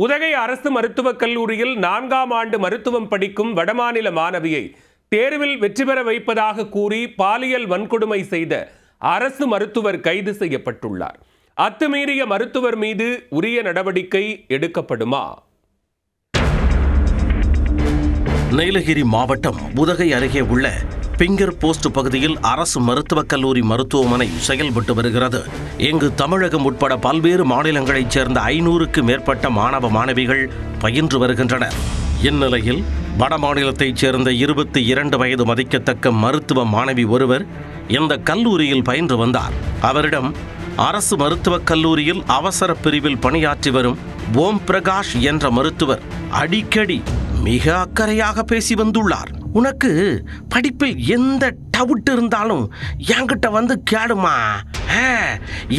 உதகை அரசு மருத்துவக் கல்லூரியில் 4ஆம் ஆண்டு மருத்துவம் படிக்கும் வடமாநில மாணவியை தேர்வில் வெற்றி பெற வைப்பதாக கூறி பாலியல் வன்கொடுமை செய்த அரசு மருத்துவர் கைது செய்யப்பட்டுள்ளார். அத்துமீறிய மருத்துவர் மீது உரிய நடவடிக்கை எடுக்கப்படுமா? நீலகிரி மாவட்டம் உதகை அருகே உள்ள பிங்கர் போஸ்ட் பகுதியில் அரசு மருத்துவக் கல்லூரி மருத்துவமனை செயல்பட்டு வருகிறது. இங்கு தமிழகம் உட்பட பல்வேறு மாநிலங்களைச் சேர்ந்த 500க்கு மேற்பட்ட மாணவ மாணவிகள் பயின்று வருகின்றனர். இந்நிலையில் வட மாநிலத்தைச் சேர்ந்த 22 வயது மதிக்கத்தக்க மருத்துவ மாணவி ஒருவர் இந்த கல்லூரியில் பயின்று வந்தார். அவரிடம் அரசு மருத்துவக் கல்லூரியில் அவசர பிரிவில் பணியாற்றி வரும் ஓம் பிரகாஷ் என்ற மருத்துவர் அடிக்கடி மிக அக்கறையாக பேசி வந்துள்ளார். உனக்கு படிப்பில் எந்த டவுட் இருந்தாலும் என்கிட்ட வந்து கேளுமா,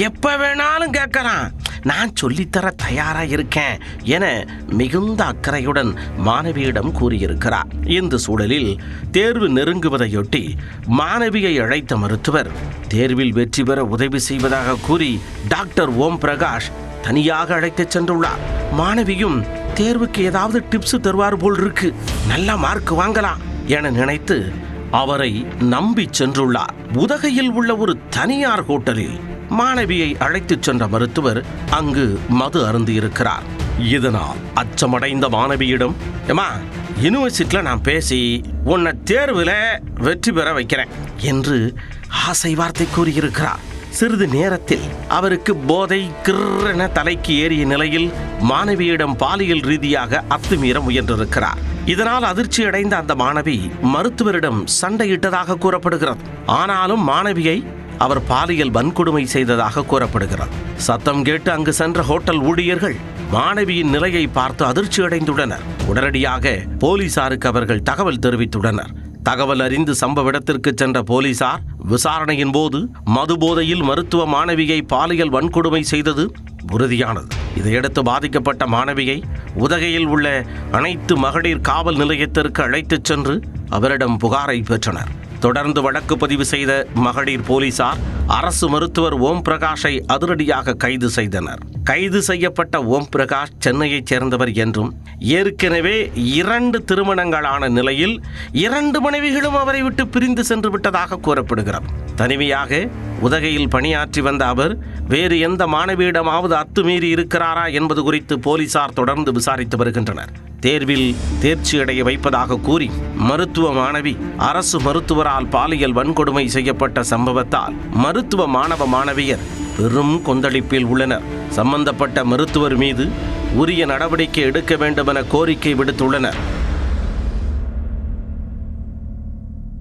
எப்ப வேணாலும் கேட்கறான், நான் சொல்லித்தர தயாரா இருக்கேன் என மிகுந்த அக்கறையுடன் மாணவியிடம் கூறியிருக்கிறார். இந்த சூழலில் தேர்வு நெருங்குவதையொட்டி மாணவியை அழைத்த மருத்துவர் தேர்வில் வெற்றி பெற உதவி செய்வதாக கூறி டாக்டர் ஓம் பிரகாஷ் தனியாக அழைத்துச் சென்றுள்ளார். மாணவியும் தேர்வுக்கு ஏதாவது டிப்ஸ் தருவார் போல் இருக்கு, நல்ல மார்க் வாங்கலாம் என நினைத்து அவரை நம்பி சென்றுள்ளார். உதகையில் உள்ள ஒரு தனியார் ஹோட்டலில் மாணவியை அழைத்துச் சென்ற மருத்துவர் அங்கு மது அருந்தி இருக்கிறார். இதனால் அச்சமடைந்த மாணவியிடம், ஏமா யூனிவர்சிட்டியில் நான் பேசி உன்னை தேர்வில் வெற்றி பெற வைக்கிறேன் என்று ஆசை வார்த்தை கூறியிருக்கிறார். சிறிது நேரத்தில் அவருக்கு போதை கிர்ரென தலைக்கு ஏறிய நிலையில் மாணவியிடம் பாலியல் ரீதியாக அத்துமீற முயன்றிருக்கிறார். இதனால் அதிர்ச்சியடைந்த அந்த மாணவி மருத்துவரிடம் சண்டையிட்டதாக கூறப்படுகிறது. ஆனாலும் மாணவியை அவர் பாலியல் வன்கொடுமை செய்ததாக கூறப்படுகிறது. சத்தம் கேட்டு அங்கு சென்ற ஹோட்டல் ஊழியர்கள் மாணவியின் நிலையை பார்த்து அதிர்ச்சி அடைந்துள்ளனர். உடனடியாக போலீசாருக்கு அவர்கள் தகவல் தெரிவித்துள்ளனர். தகவல் அறிந்து சம்பவ இடத்திற்கு சென்ற போலீசார் விசாரணையின் போது மது போதையில் மருத்துவ மாணவியை பாலியல் வன்கொடுமை செய்தது உறுதியானது. இதையடுத்து பாதிக்கப்பட்ட மாணவியை உதகையில் உள்ள அனைத்து மகளிர் காவல் நிலையத்திற்கு அழைத்துச் சென்று அவரிடம் புகாரை பெற்றனர். தொடர்ந்து வழக்கு பதிவு செய்த மகளிர் போலீசார் அரசு மருத்துவர் ஓம் பிரகாஷை அதிரடியாக கைது செய்தனர். கைது செய்யப்பட்ட ஓம் பிரகாஷ் சென்னையைச் சேர்ந்தவர் என்றும் ஏற்கனவே 2 திருமணங்களான நிலையில் 2 மனைவிகளும் அவரை விட்டு பிரிந்து சென்று விட்டதாக கூறப்படுகிறது. தனிமையாக உதகையில் பணியாற்றி வந்த அவர் வேறு எந்த மாணவியிடமாவது அத்துமீறி இருக்கிறாரா என்பது குறித்து போலீசார் தொடர்ந்து விசாரித்து வருகின்றனர். தேர்வில் தேர்ச்சியடைய வைப்பதாக கூறி மருத்துவ மாணவி அரசு மருத்துவரால் பாலியல் வன்கொடுமை செய்யப்பட்ட சம்பவத்தால் மருத்துவ மாணவ மாணவியர் பெரும் கொந்தளிப்பில் உள்ளனர். சம்பந்தப்பட்ட மருத்துவர் மீது உரிய நடவடிக்கை எடுக்க வேண்டும் என கோரிக்கை விடுத்துள்ளனர்.